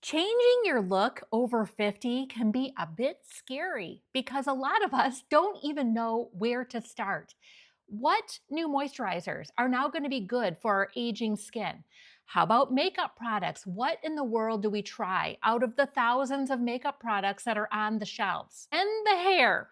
Changing your look over 50 can be a bit scary because a lot of us don't even know where to start. What new moisturizers are now going to be good for our aging skin? How about makeup products? What in the world do we try out of the thousands of makeup products that are on the shelves? And the hair.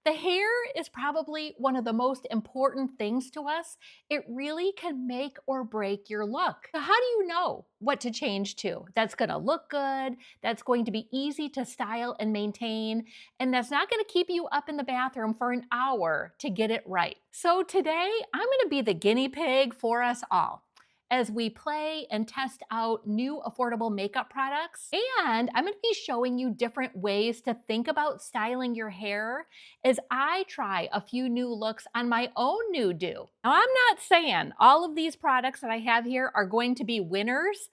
The hair is probably one of the most important things to us. It really can make or break your look. So how do you know what to change to? That's going to look good, that's going to be easy to style and maintain, and that's not going to keep you up in the bathroom for an hour to get it right. So today, I'm going to be the guinea pig for us all as we play and test out new affordable makeup products. And I'm going to be showing you different ways to think about styling your hair as I try a few new looks on my own new do. Now, I'm not saying all of these products that I have here are going to be winners,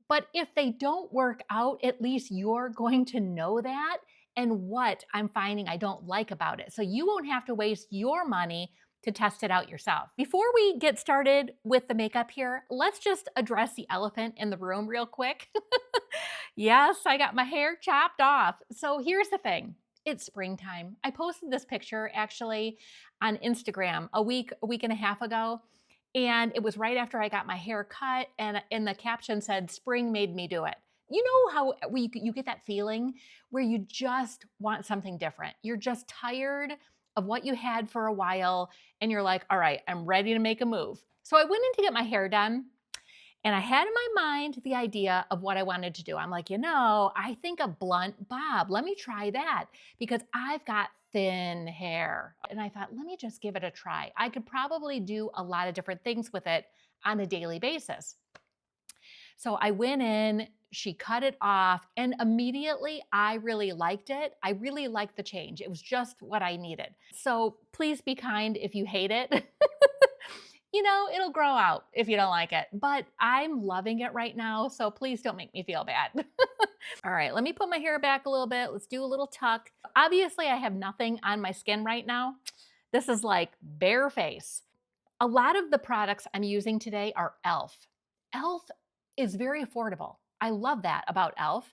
but if they don't work out, at least you're going to know that and what I'm finding I don't like about it. So you won't have to waste your money to test it out yourself. Before we get started with the makeup here, let's just address the elephant in the room real quick. Yes, I got my hair chopped off. So here's the thing. It's springtime. I posted this picture actually on Instagram a week and a half ago. And it was right after I got my hair cut, and the caption said, "Spring made me do it." You know how you get that feeling where you just want something different. You're just tired of what you had for a while, and you're like, all right, I'm ready to make a move. So I went in to get my hair done, and I had in my mind the idea of what I wanted to do. I'm like, I think a blunt bob. Let me try that because I've got thin hair. And I thought, let me just give it a try. I could probably do a lot of different things with it on a daily basis. So I went in, she cut it off, and immediately I really liked it. I really liked the change. It was just what I needed. So please be kind if you hate it. It'll grow out if you don't like it, but I'm loving it right now. So please don't make me feel bad. All right, let me put my hair back a little bit. Let's do a little tuck. Obviously, I have nothing on my skin right now. This is like bare face. A lot of the products I'm using today are e.l.f. e.l.f. is very affordable. I love that about e.l.f.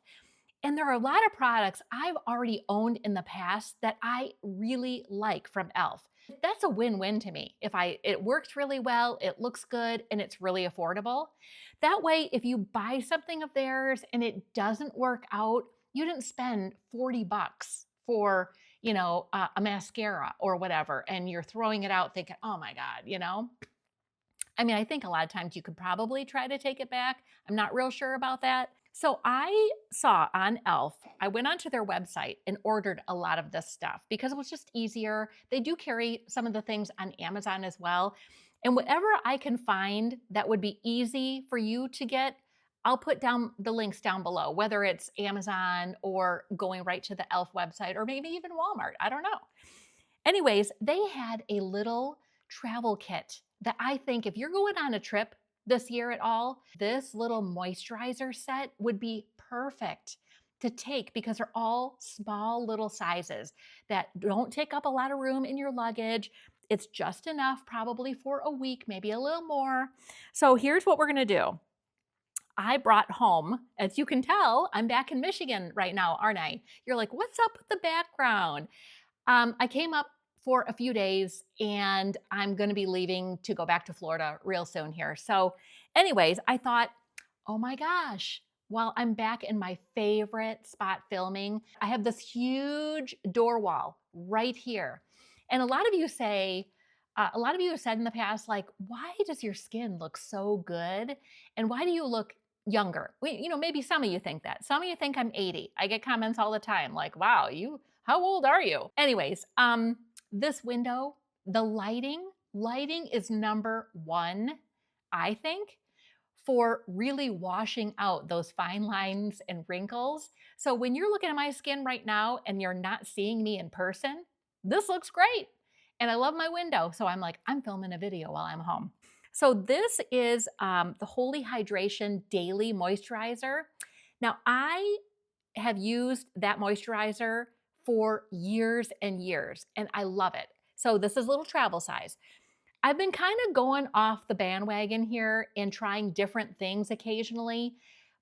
And there are a lot of products I've already owned in the past that I really like from e.l.f. That's a win-win to me. It works really well, it looks good, and it's really affordable. That way, if you buy something of theirs and it doesn't work out, you didn't spend 40 bucks for, a mascara or whatever, and you're throwing it out thinking, oh my God. I think a lot of times you could probably try to take it back. I'm not real sure about that. So I saw on e.l.f., I went onto their website and ordered a lot of this stuff because it was just easier. They do carry some of the things on Amazon as well. And whatever I can find that would be easy for you to get, I'll put down the links down below, whether it's Amazon or going right to the e.l.f. website or maybe even Walmart. I don't know. Anyways, they had a little travel kit that I think if you're going on a trip this year at all, this little moisturizer set would be perfect to take because they're all small little sizes that don't take up a lot of room in your luggage. It's just enough probably for a week, maybe a little more. So here's what we're going to do. I brought home, as you can tell, I'm back in Michigan right now, aren't I? You're like, what's up with the background? I came up for a few days and I'm going to be leaving to go back to Florida real soon here. So anyways, I thought, oh my gosh, while I'm back in my favorite spot filming, I have this huge door wall right here. And a lot of you have said in the past, like, why does your skin look so good? And why do you look younger? Maybe some of you think that. Some of you think I'm 80. I get comments all the time like, wow, how old are you? Anyways, this window, the lighting is number one, I think, for really washing out those fine lines and wrinkles. So when you're looking at my skin right now and you're not seeing me in person, this looks great. And I love my window. So I'm like, I'm filming a video while I'm home. So this is the Holy Hydration Daily Moisturizer. Now I have used that moisturizer for years and years, and I love it. So this is a little travel size. I've been kind of going off the bandwagon here and trying different things occasionally,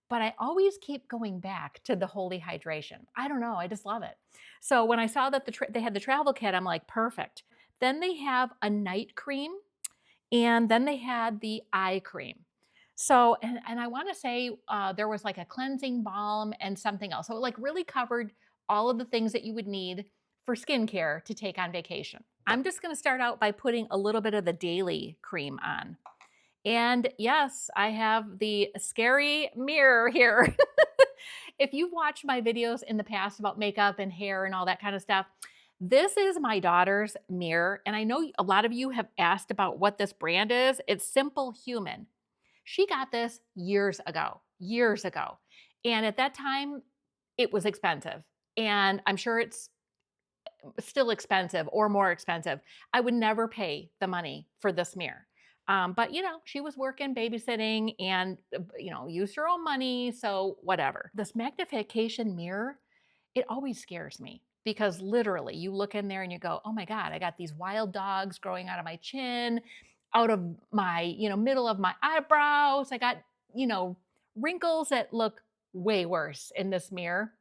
but I always keep going back to the holy hydration. I don't know, I just love it. So when I saw that they had the travel kit, I'm like, perfect. Then they have a night cream, and then they had the eye cream. So, and I want to say there was like a cleansing balm and something else. So it like really covered all of the things that you would need for skincare to take on vacation. I'm just going to start out by putting a little bit of the daily cream on. And yes, I have the scary mirror here. If you've watched my videos in the past about makeup and hair and all that kind of stuff, this is my daughter's mirror. And I know a lot of you have asked about what this brand is. It's Simple Human. She got this years ago, years ago. And at that time, it was expensive. And I'm sure it's still expensive or more expensive. I would never pay the money for this mirror. But you know, she was working, babysitting, and used her own money. So whatever. This magnification mirror, it always scares me because literally you look in there and you go, oh my God, I got these wild dogs growing out of my chin, out of my, middle of my eyebrows. I got, wrinkles that look way worse in this mirror.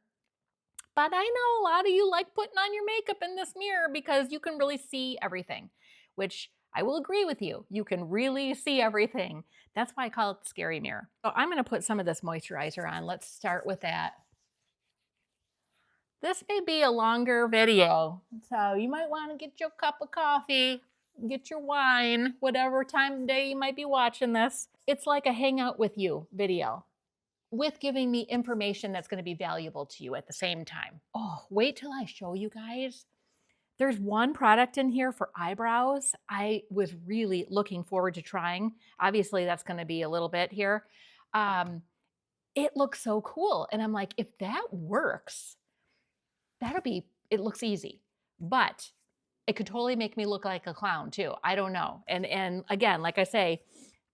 But I know a lot of you like putting on your makeup in this mirror because you can really see everything, which I will agree with you. You can really see everything. That's why I call it the scary mirror. So I'm going to put some of this moisturizer on. Let's start with that. This may be a longer video, so you might want to get your cup of coffee, get your wine, whatever time of day you might be watching this. It's like a hangout with you video with giving me information that's going to be valuable to you at the same time. Oh, wait till I show you guys. There's one product in here for eyebrows I was really looking forward to trying. Obviously, that's going to be a little bit here. It looks so cool. And I'm like, if that works, it looks easy. But it could totally make me look like a clown too. I don't know. And again, like I say,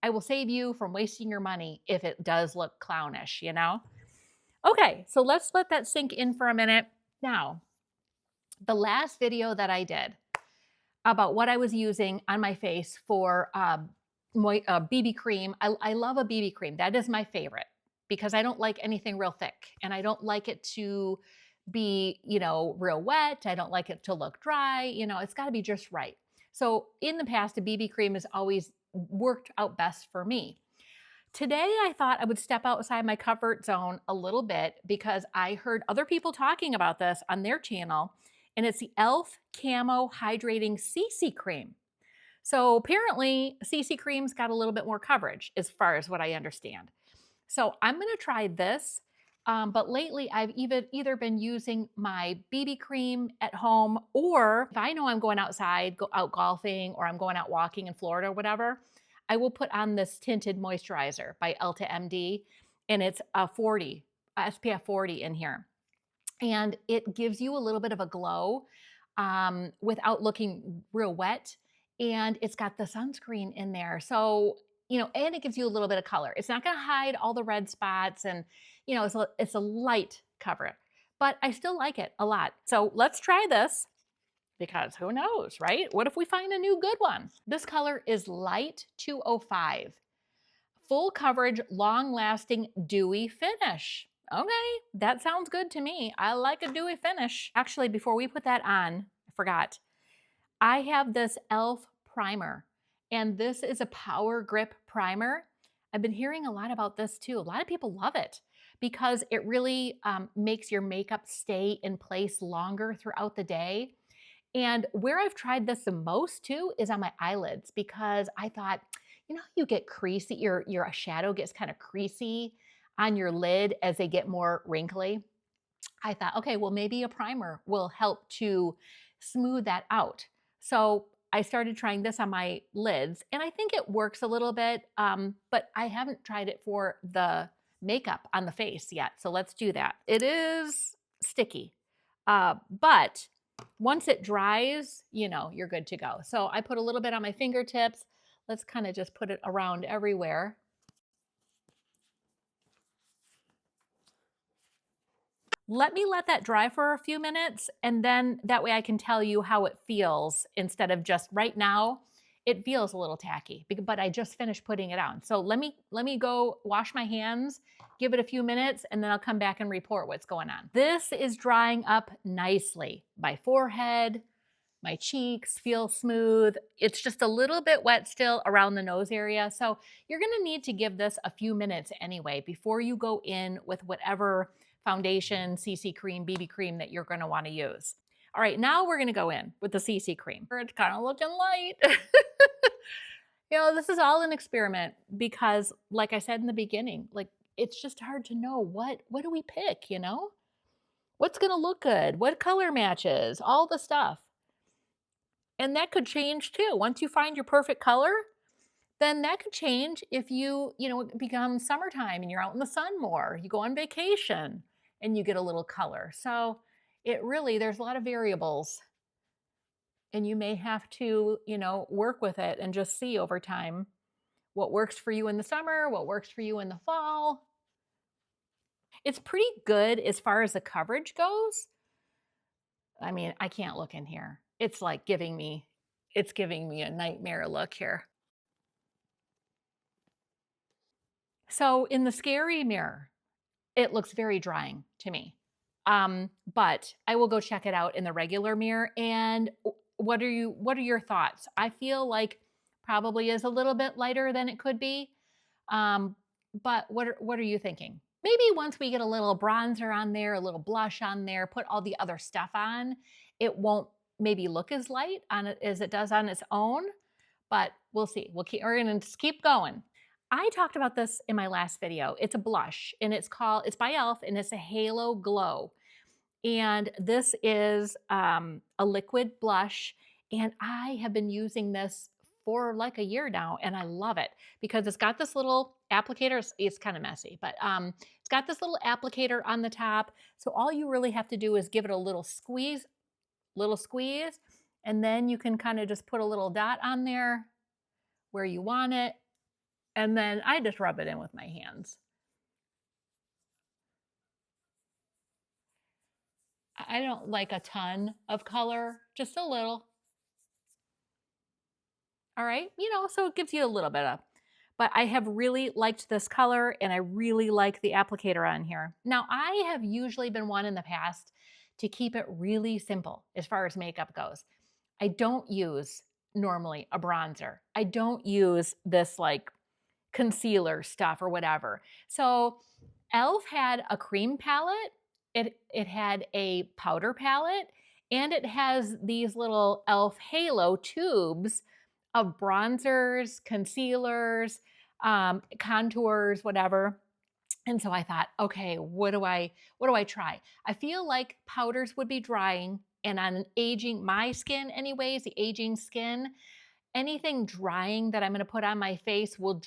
I will save you from wasting your money if it does look clownish, Okay, so let's let that sink in for a minute. Now, the last video that I did about what I was using on my face for BB cream, I love a BB cream. That is my favorite because I don't like anything real thick and I don't like it to be, real wet. I don't like it to look dry. It's got to be just right. So in the past, a BB cream has always worked out best for me. Today, I thought I would step outside my comfort zone a little bit because I heard other people talking about this on their channel, and it's the e.l.f. Camo Hydrating CC Cream. So apparently, CC Cream's got a little bit more coverage as far as what I understand. So I'm going to try this. But lately, I've either been using my BB cream at home, or if I know I'm going outside, go out golfing, or I'm going out walking in Florida or whatever, I will put on this tinted moisturizer by Elta MD, and it's a SPF 40 in here. And it gives you a little bit of a glow without looking real wet. And it's got the sunscreen in there. So, and it gives you a little bit of color. It's not going to hide all the red spots and, it's a light cover, but I still like it a lot. So let's try this because who knows, right? What if we find a new good one? This color is Light 205. Full coverage, long lasting, dewy finish. Okay, that sounds good to me. I like a dewy finish. Actually, before we put that on, I forgot. I have this e.l.f. primer, and this is a Power Grip primer. I've been hearing a lot about this too. A lot of people love it because it really makes your makeup stay in place longer throughout the day. And where I've tried this the most too is on my eyelids because I thought, you get creasy, your shadow gets kind of creasy on your lid as they get more wrinkly. I thought, okay, well, maybe a primer will help to smooth that out. So I started trying this on my lids, and I think it works a little bit, but I haven't tried it for the makeup on the face yet. So let's do that. It is sticky, but once it dries, you're good to go. So I put a little bit on my fingertips. Let's kind of just put it around everywhere. Let me let that dry for a few minutes, and then that way I can tell you how it feels instead of just right now. it feels a little tacky, but I just finished putting it on. So let me go wash my hands, give it a few minutes, and then I'll come back and report what's going on. This is drying up nicely. My forehead, my cheeks feel smooth. It's just a little bit wet still around the nose area. So you're gonna need to give this a few minutes anyway before you go in with whatever foundation, CC cream, BB cream that you're gonna wanna use. All right, now we're gonna go in with the CC cream. It's kind of looking light. This is all an experiment because, like I said in the beginning, like it's just hard to know what do we pick, What's gonna look good? What color matches? All the stuff. And that could change too. Once you find your perfect color, then that could change if it becomes summertime and you're out in the sun more. You go on vacation and you get a little color. So there's a lot of variables. And you may have to, work with it and just see over time what works for you in the summer, what works for you in the fall. It's pretty good as far as the coverage goes. I mean, I can't look in here. It's like giving me a nightmare look here. So in the scary mirror, it looks very drying to me. But I will go check it out in the regular mirror. And what are your thoughts? I feel like probably is a little bit lighter than it could be. But what are you thinking? Maybe once we get a little bronzer on there, a little blush on there, put all the other stuff on, it won't maybe look as light on it as it does on its own, but we'll see. We're gonna just keep going. I talked about this in my last video. It's a blush and it's by e.l.f. and it's a Halo Glow. And this is a liquid blush and I have been using this for like a year now and I love it because it's got this little applicator. It's kind of messy, but it's got this little applicator on the top. So all you really have to do is give it a little squeeze, and then you can kind of just put a little dot on there where you want it. And then I just rub it in with my hands. I don't like a ton of color, just a little. All right, so it gives you a little bit of, but I have really liked this color and I really like the applicator on here. Now, I have usually been one in the past to keep it really simple as far as makeup goes. I don't use normally a bronzer. I don't use this like concealer stuff or whatever. So e.l.f. had a cream palette, it had a powder palette, and it has these little e.l.f. Halo tubes of bronzers, concealers, contours, whatever. And so I thought, okay, what do I try? I feel like powders would be drying, and on my skin anyways, the aging skin, anything drying that I'm gonna put on my face will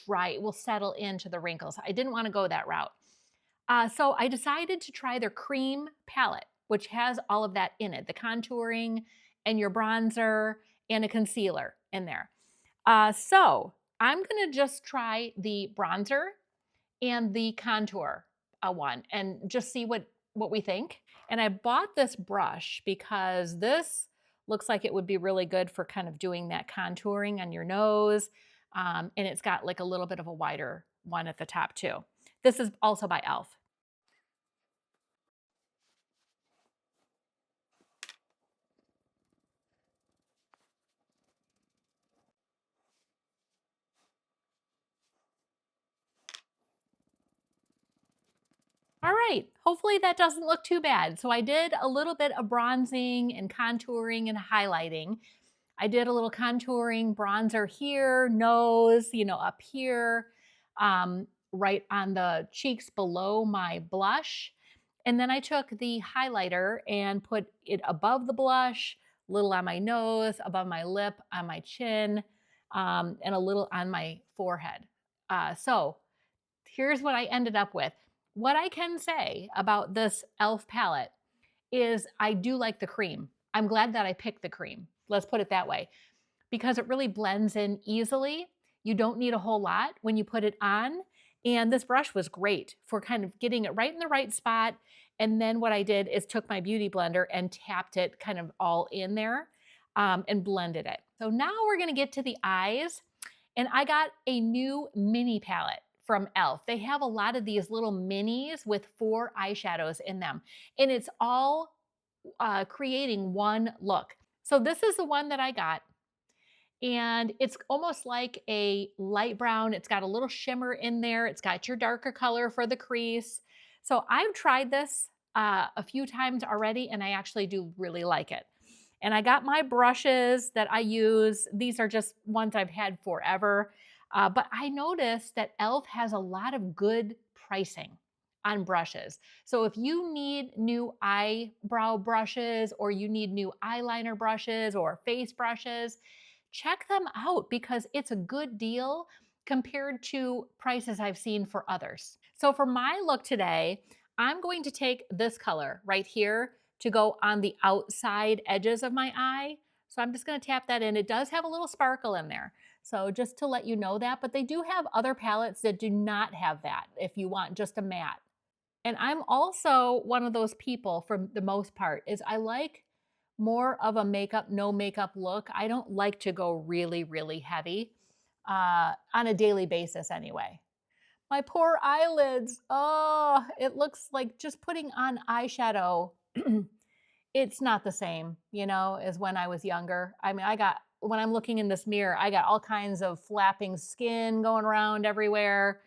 settle into the wrinkles. I didn't wanna go that route. So I decided to try their cream palette, which has all of that in it, the contouring and your bronzer and a concealer in there. So I'm gonna just try the bronzer and the contour one and just see what we think. And I bought this brush because this looks like it would be really good for kind of doing that contouring on your nose. And it's got like a little bit of a wider one at the top too. This is also by e.l.f. All right, hopefully that doesn't look too bad. So I did a little bit of bronzing and contouring and highlighting. I did a little contouring bronzer here, nose, up here, right on the cheeks below my blush. And then I took the highlighter and put it above the blush, a little on my nose, above my lip, on my chin, and a little on my forehead. So here's what I ended up with. What I can say about this e.l.f. palette is I do like the cream. I'm glad that I picked the cream. Let's put it that way, because it really blends in easily. You don't need a whole lot when you put it on. And this brush was great for kind of getting it right in the right spot. And then what I did is took my beauty blender and tapped it kind of all in there and blended it. So now we're gonna get to the eyes. And I got a new mini palette from e.l.f. They have a lot of these little minis with 4 eyeshadows in them. And it's all creating one look. So this is the one that I got. And it's almost like a light brown. It's got a little shimmer in there. It's got your darker color for the crease. So I've tried this a few times already, and I actually do really like it. And I got my brushes that I use. These are just ones I've had forever. But I noticed that e.l.f. has a lot of good pricing on brushes. So if you need new eyebrow brushes, or you need new eyeliner brushes or face brushes, check them out because it's a good deal compared to prices I've seen for others. So for my look today, I'm going to take this color right here to go on the outside edges of my eye. So I'm just going to tap that in. It does have a little sparkle in there. So just to let you know that, but they do have other palettes that do not have that if you want just a matte. And I'm also one of those people, for the most part, is I like more of a makeup, no makeup look. I don't like to go really, really heavy on a daily basis anyway. My poor eyelids. Oh, it looks like just putting on eyeshadow. It's not the same, as when I was younger. I mean, when I'm looking in this mirror, I got all kinds of flapping skin going around everywhere.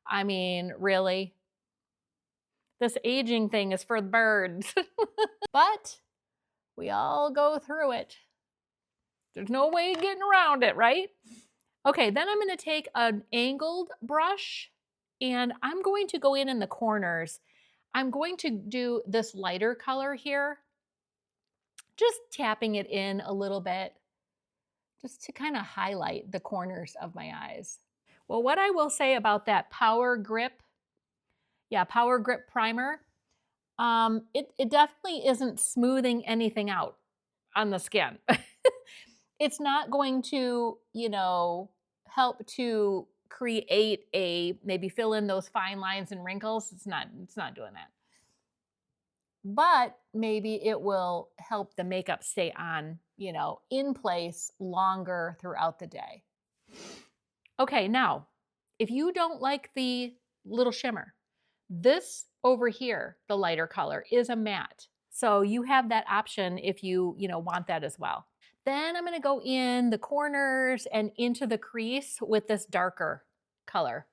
I mean, really? This aging thing is for the birds. But we all go through it. There's no way getting around it, right? Okay, then I'm going to take an angled brush and I'm going to go in the corners. I'm going to do this lighter color here, just tapping it in a little bit, just to kind of highlight the corners of my eyes. Well, what I will say about that Power Grip primer, it definitely isn't smoothing anything out on the skin. It's not going to, help to create maybe fill in those fine lines and wrinkles. It's not doing that. But maybe it will help the makeup stay on, in place longer throughout the day. Okay, now, if you don't like the little shimmer, this over here, the lighter color, is a matte. So you have that option if you want that as well. Then I'm going to go in the corners and into the crease with this darker color,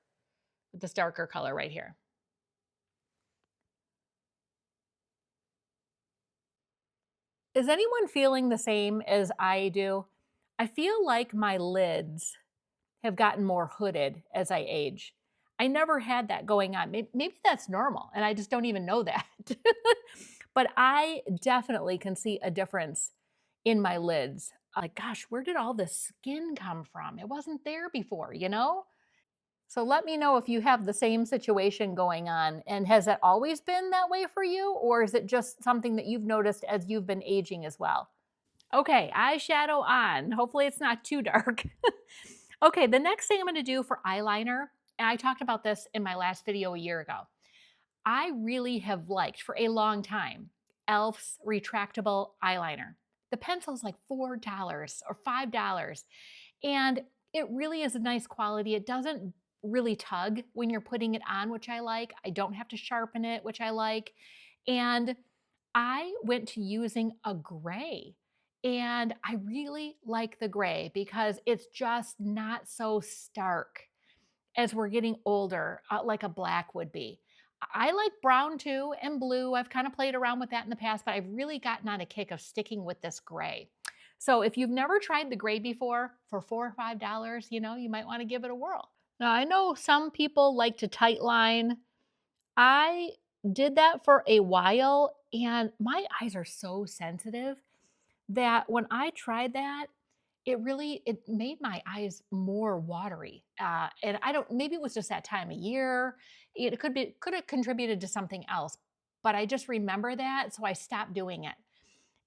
right here. Is anyone feeling the same as I do? I feel like my lids have gotten more hooded as I age. I never had that going on. Maybe that's normal and I just don't even know that. But I definitely can see a difference in my lids. Like, gosh, where did all this skin come from? It wasn't there before, So let me know if you have the same situation going on. And has it always been that way for you? Or is it just something that you've noticed as you've been aging as well? Okay, eyeshadow on. Hopefully it's not too dark. Okay, the next thing I'm gonna do for eyeliner, and I talked about this in my last video a year ago. I really have liked for a long time e.l.f.'s retractable eyeliner. The pencil's like $4 or $5. And it really is a nice quality. It doesn't really tug when you're putting it on, which I like. I don't have to sharpen it, which I like. And I went to using a gray. And I really like the gray because it's just not so stark as we're getting older, like a black would be. I like brown too and blue. I've kind of played around with that in the past, but I've really gotten on a kick of sticking with this gray. So if you've never tried the gray before for $4 or $5, you might want to give it a whirl. Now, I know some people like to tight line. I did that for a while and my eyes are so sensitive that when I tried that, it made my eyes more watery. And I don't, maybe it was just that time of year. It could have contributed to something else, but I just remember that. So I stopped doing it.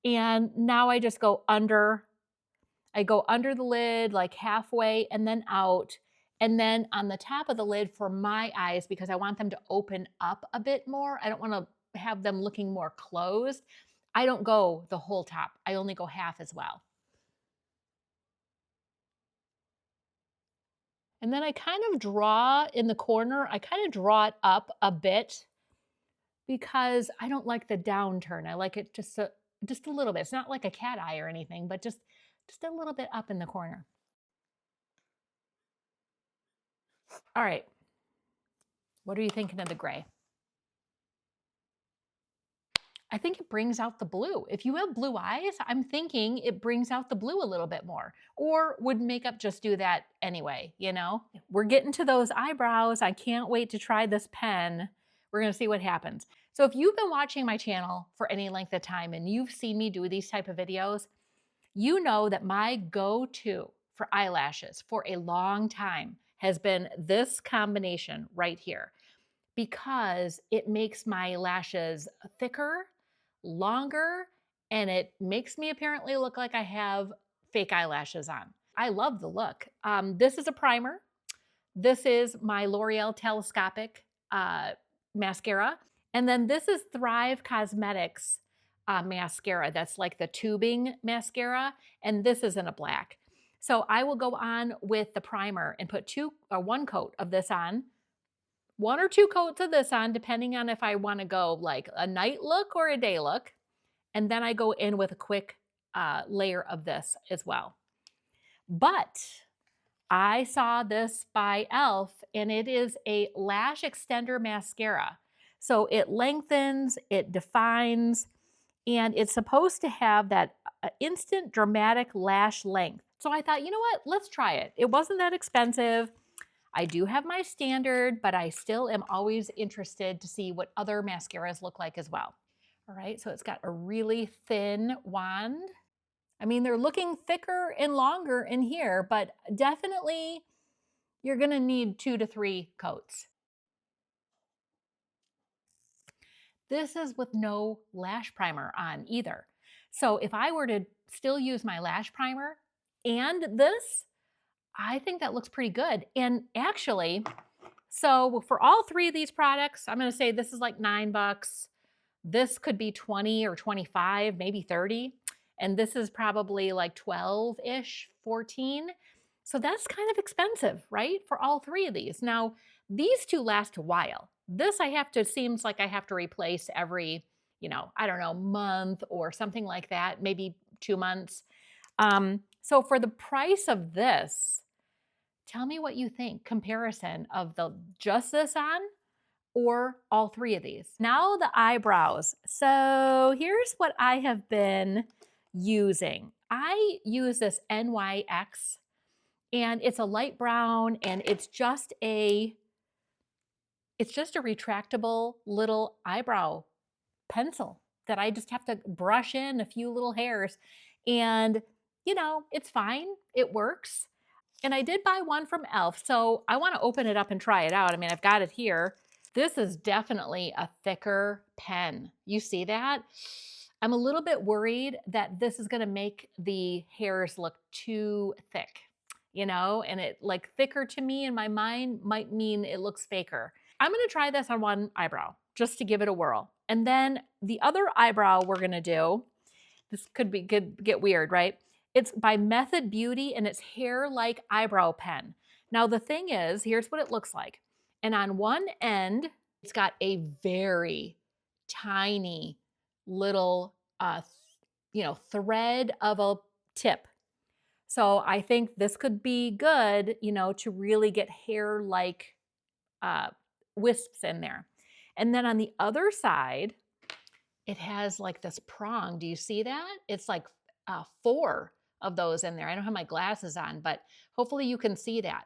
And now I just I go under the lid, like halfway and then out. And then on the top of the lid for my eyes, because I want them to open up a bit more. I don't want to have them looking more closed. I don't go the whole top. I only go half as well. And then I kind of draw in the corner, I kind of draw it up a bit because I don't like the downturn. I like it just a little bit. It's not like a cat eye or anything, but just a little bit up in the corner. All right. What are you thinking of the gray? I think it brings out the blue. If you have blue eyes, I'm thinking it brings out the blue a little bit more. Or would makeup just do that anyway, you know? We're getting to those eyebrows. I can't wait to try this pen. We're gonna see what happens. So if you've been watching my channel for any length of time and you've seen me do these type of videos, you know that my go-to for eyelashes for a long time has been this combination right here, because it makes my lashes thicker, longer, and it makes me apparently look like I have fake eyelashes on. I love the look. This is a primer. This is my L'Oreal Telescopic mascara. And then this is Thrive Cosmetics mascara. That's like the tubing mascara. And this is in a black. So I will go on with the primer and put one coat of this on, one or two coats of this on, depending on if I want to go like a night look or a day look. And then I go in with a quick layer of this as well. But I saw this by e.l.f. and it is a lash extender mascara. So it lengthens, it defines, and it's supposed to have that instant dramatic lash length. So I thought, you know what, let's try it. It wasn't that expensive. I do have my standard, but I still am always interested to see what other mascaras look like as well. All right, so it's got a really thin wand. I mean, they're looking thicker and longer in here, but definitely you're gonna need 2 to 3 coats. This is with no lash primer on either. So if I were to still use my lash primer and this, I think that looks pretty good. And actually, so for all three of these products, I'm gonna say this is like $9. This could be 20 or 25, maybe 30. And this is probably like 12-ish, 14. So that's kind of expensive, right? For all three of these. Now, these two last a while. This seems like I have to replace every, I don't know, month or something like that, maybe 2 months. So for the price of this, tell me what you think. Comparison of just this on or all three of these. Now the eyebrows. So here's what I have been using. I use this NYX and it's a light brown and it's just a retractable little eyebrow pencil that I just have to brush in a few little hairs and it's fine. It works. And I did buy one from e.l.f. So I want to open it up and try it out. I mean, I've got it here. This is definitely a thicker pen. You see that? I'm a little bit worried that this is going to make the hairs look too thick, and it like thicker to me in my mind might mean it looks faker. I'm going to try this on one eyebrow just to give it a whirl. And then the other eyebrow we're going to do, this could get weird, right? It's by Method Beauty and it's Hair Like Eyebrow Pen. Now the thing is, here's what it looks like. And on one end, it's got a very tiny little, thread of a tip. So I think this could be good, to really get hair-like wisps in there. And then on the other side, it has like this prong. Do you see that? It's like 4 of those in there. I don't have my glasses on, but hopefully you can see that.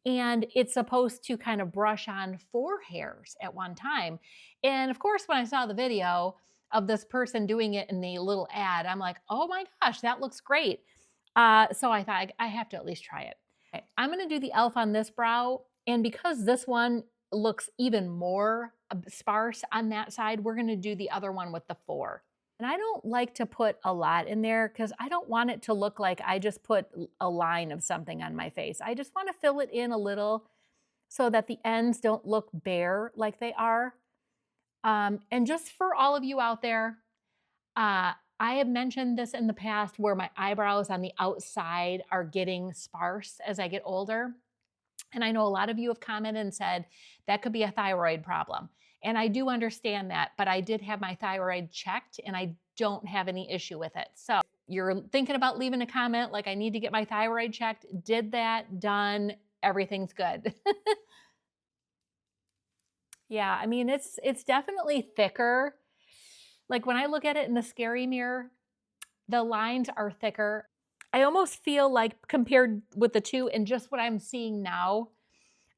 And it's supposed to kind of brush on 4 hairs at one time. And of course, when I saw the video of this person doing it in the little ad, I'm like, oh my gosh, that looks great. So I thought I have to at least try it. Okay, I'm going to do the e.l.f. on this brow. And because this one looks even more sparse on that side, we're going to do the other one with the 4. And I don't like to put a lot in there because I don't want it to look like I just put a line of something on my face. I just want to fill it in a little so that the ends don't look bare like they are. And just for all of you out there, I have mentioned this in the past where my eyebrows on the outside are getting sparse as I get older. And I know a lot of you have commented and said that could be a thyroid problem. And I do understand that, but I did have my thyroid checked and I don't have any issue with it. So you're thinking about leaving a comment like I need to get my thyroid checked, did that, done, everything's good. Yeah, I mean it's definitely thicker. Like when I look at it in the scary mirror, the lines are thicker. I almost feel like compared with the two and just what I'm seeing now,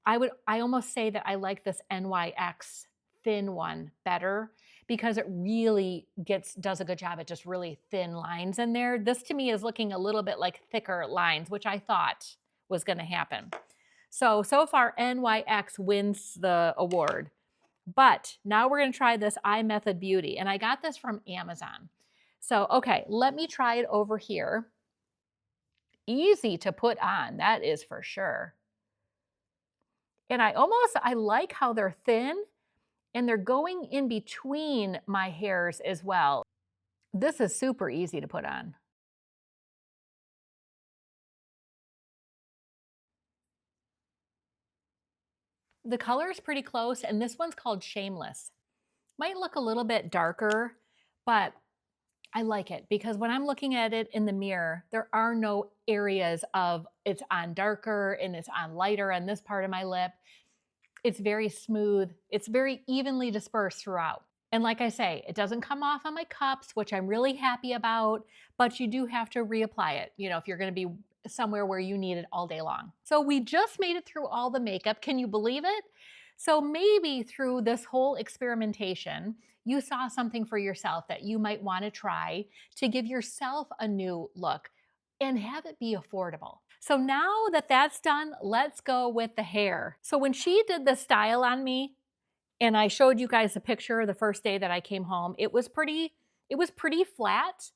I almost say that I like this NYX thin one better because it really does a good job at just really thin lines in there. This to me is looking a little bit like thicker lines, which I thought was going to happen. So far NYX wins the award. But now we're going to try this Eye Method Beauty, and I got this from Amazon. So, okay, let me try it over here. Easy to put on, that is for sure. And I like how they're thin and they're going in between my hairs as well. This is super easy to put on. The color is pretty close, and this one's called Shameless. Might look a little bit darker, but I like it because when I'm looking at it in the mirror, there are no areas of it's on darker and it's on lighter on this part of my lip. It's very smooth. It's very evenly dispersed throughout. And like I say, it doesn't come off on my cups, which I'm really happy about, but you do have to reapply it, if you're going to be somewhere where you need it all day long. So we just made it through all the makeup. Can you believe it? So maybe through this whole experimentation, you saw something for yourself that you might want to try to give yourself a new look and have it be affordable. So now that that's done, let's go with the hair. So when she did the style on me, and I showed you guys a picture the first day that I came home, it was pretty flat.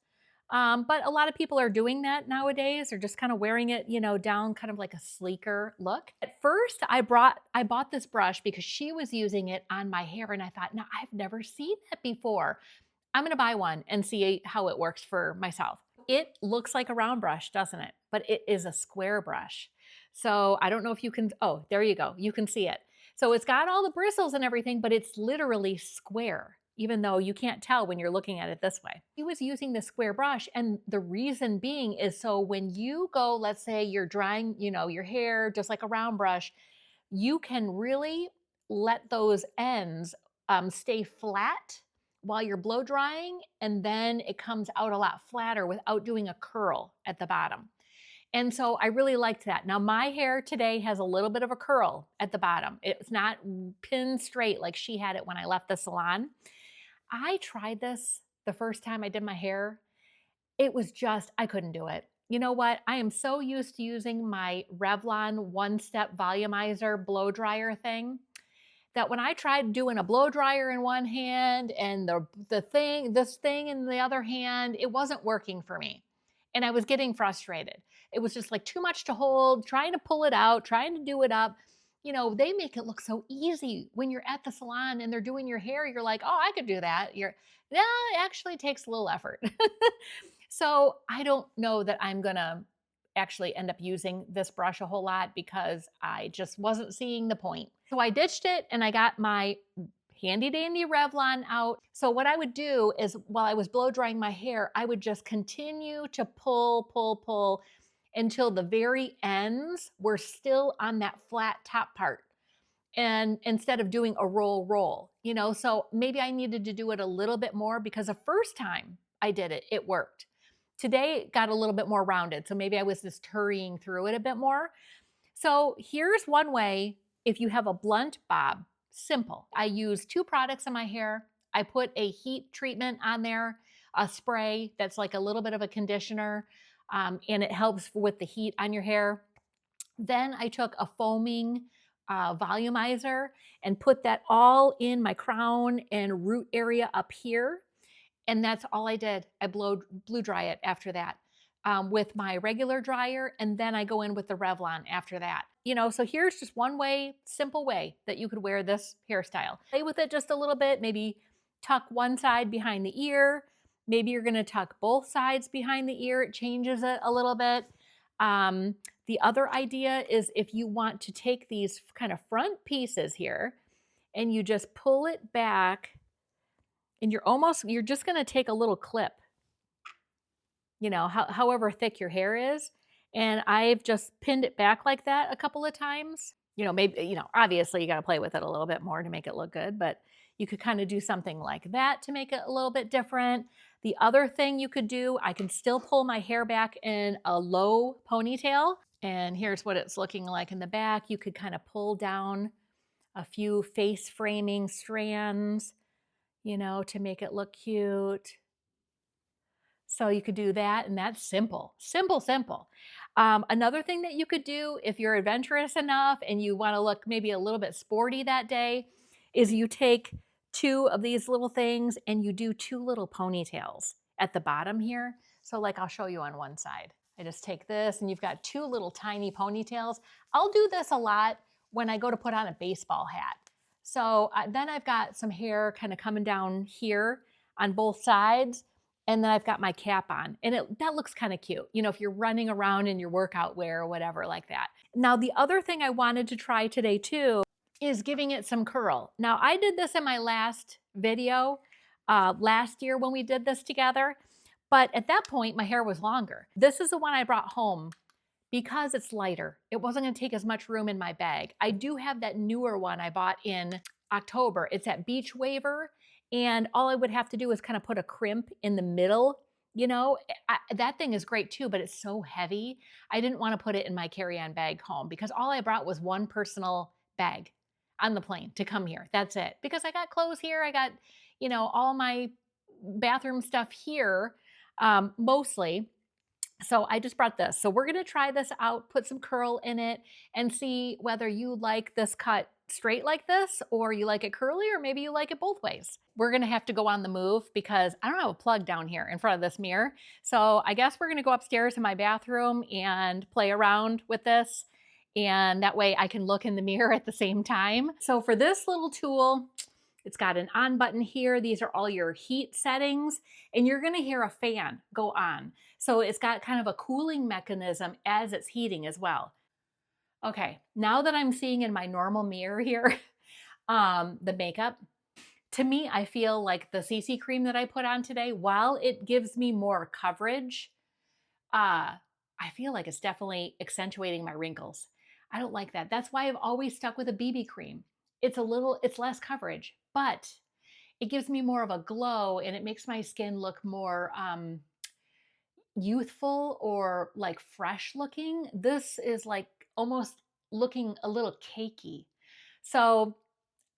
But a lot of people are doing that nowadays. They're just kind of wearing it, down kind of like a sleeker look. At first, I bought this brush because she was using it on my hair, and I thought, no, I've never seen that before. I'm going to buy one and see how it works for myself. It looks like a round brush, doesn't it? But it is a square brush. So I don't know if you can, oh, there you go. You can see it. So it's got all the bristles and everything, but it's literally square, even though you can't tell when you're looking at it this way. He was using the square brush, and the reason being is so when you go, let's say you're drying, your hair just like a round brush, you can really let those ends stay flat while you're blow drying, and then it comes out a lot flatter without doing a curl at the bottom. And so I really liked that. Now my hair today has a little bit of a curl at the bottom. It's not pin straight like she had it when I left the salon. I tried this the first time I did my hair. It was just, I couldn't do it. You know what? I am so used to using my Revlon one-step volumizer blow dryer thing that when I tried doing a blow dryer in one hand and this thing in the other hand, it wasn't working for me. And I was getting frustrated. It was just like too much to hold, trying to pull it out, trying to do it up. They make it look so easy when you're at the salon and they're doing your hair. You're like, oh, I could do that. No, it actually takes a little effort. So I don't know that I'm going to actually end up using this brush a whole lot because I just wasn't seeing the point. So I ditched it and I got my handy dandy Revlon out. So what I would do is while I was blow drying my hair, I would just continue to pull until the very ends were still on that flat top part. And instead of doing a roll, so maybe I needed to do it a little bit more because the first time I did it, it worked. Today it got a little bit more rounded. So maybe I was just hurrying through it a bit more. So here's one way if you have a blunt bob, simple. I use 2 products in my hair. I put a heat treatment on there, a spray that's like a little bit of a conditioner, and it helps with the heat on your hair. Then I took a foaming volumizer and put that all in my crown and root area up here. And that's all I did. I blew dry it after that with my regular dryer. And then I go in with the Revlon after that. So here's just one way, simple way that you could wear this hairstyle. Play with it just a little bit, maybe tuck one side behind the ear. Maybe you're gonna tuck both sides behind the ear. It changes it a little bit. The other idea is if you want to take these kind of front pieces here and you just pull it back, and you're just gonna take a little clip, however thick your hair is. And I've just pinned it back like that a couple of times. Maybe, obviously you got to play with it a little bit more to make it look good, but you could kind of do something like that to make it a little bit different. The other thing you could do, I can still pull my hair back in a low ponytail. And here's what it's looking like in the back. You could kind of pull down a few face framing strands, to make it look cute. So you could do that, and that's simple, simple, simple. Another thing that you could do if you're adventurous enough and you want to look maybe a little bit sporty that day is you take two of these little things and you do two little ponytails at the bottom here. So like I'll show you on one side. I just take this and you've got two little tiny ponytails. I'll do this a lot when I go to put on a baseball hat. So then I've got some hair kind of coming down here on both sides. And then I've got my cap on, and that looks kind of cute, if you're running around in your workout wear or whatever like that. Now, the other thing I wanted to try today too is giving it some curl. Now, I did this in my last video last year when we did this together, but at that point, my hair was longer. This is the one I brought home because it's lighter. It wasn't gonna take as much room in my bag. I do have that newer one I bought in October. It's at Beachwaver. And all I would have to do is kind of put a crimp in the middle. That thing is great too, but it's so heavy. I didn't want to put it in my carry-on bag home because all I brought was one personal bag on the plane to come here. That's it. Because I got clothes here. I got, all my bathroom stuff here, mostly. So I just brought this. So we're going to try this out, put some curl in it, and see whether you like this cut straight like this, or you like it curly, or maybe you like it both ways. We're gonna have to go on the move because I don't have a plug down here in front of this mirror. So I guess we're gonna go upstairs to my bathroom and play around with this. And that way I can look in the mirror at the same time. So for this little tool, it's got an on button here. These are all your heat settings, and you're gonna hear a fan go on. So it's got kind of a cooling mechanism as it's heating as well. Okay, now that I'm seeing in my normal mirror here, the makeup, to me, I feel like the CC cream that I put on today, while it gives me more coverage, I feel like it's definitely accentuating my wrinkles. I don't like that. That's why I've always stuck with a BB cream. It's less coverage, but it gives me more of a glow and it makes my skin look more youthful or like fresh looking. This is like almost looking a little cakey. So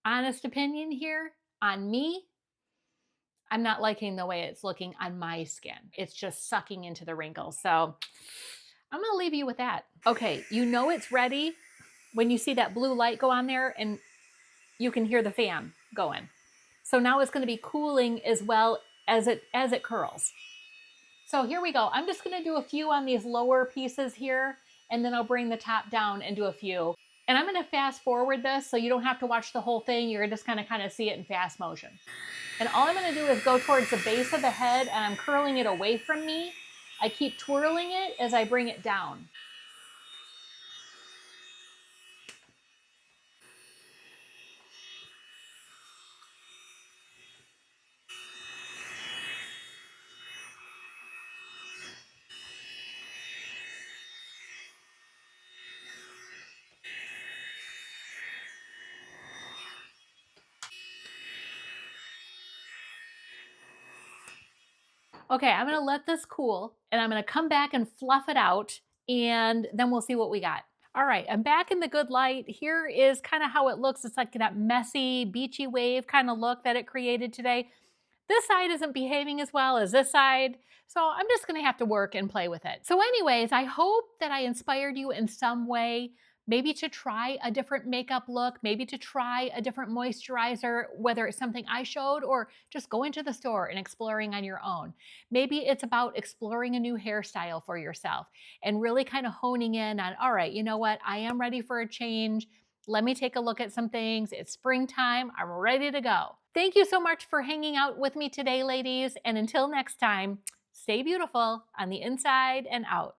honest opinion here on me, I'm not liking the way it's looking on my skin. It's just sucking into the wrinkles. So I'm gonna leave you with that. Okay, it's ready when you see that blue light go on there and you can hear the fan going. So now it's gonna be cooling as well as it curls. So here we go. I'm just gonna do a few on these lower pieces here, and then I'll bring the top down and do a few. And I'm gonna fast forward this so you don't have to watch the whole thing. You're just gonna kind of see it in fast motion. And all I'm gonna do is go towards the base of the head and I'm curling it away from me. I keep twirling it as I bring it down. Okay, I'm gonna let this cool and I'm gonna come back and fluff it out and then we'll see what we got. All right, I'm back in the good light. Here is kind of how it looks. It's like that messy, beachy wave kind of look that it created today. This side isn't behaving as well as this side, so I'm just gonna have to work and play with it. So anyways, I hope that I inspired you in some way, maybe to try a different makeup look, maybe to try a different moisturizer, whether it's something I showed or just going to the store and exploring on your own. Maybe it's about exploring a new hairstyle for yourself and really kind of honing in on, all right, you know what, I am ready for a change. Let me take a look at some things. It's springtime. I'm ready to go. Thank you so much for hanging out with me today, ladies. And until next time, stay beautiful on the inside and out.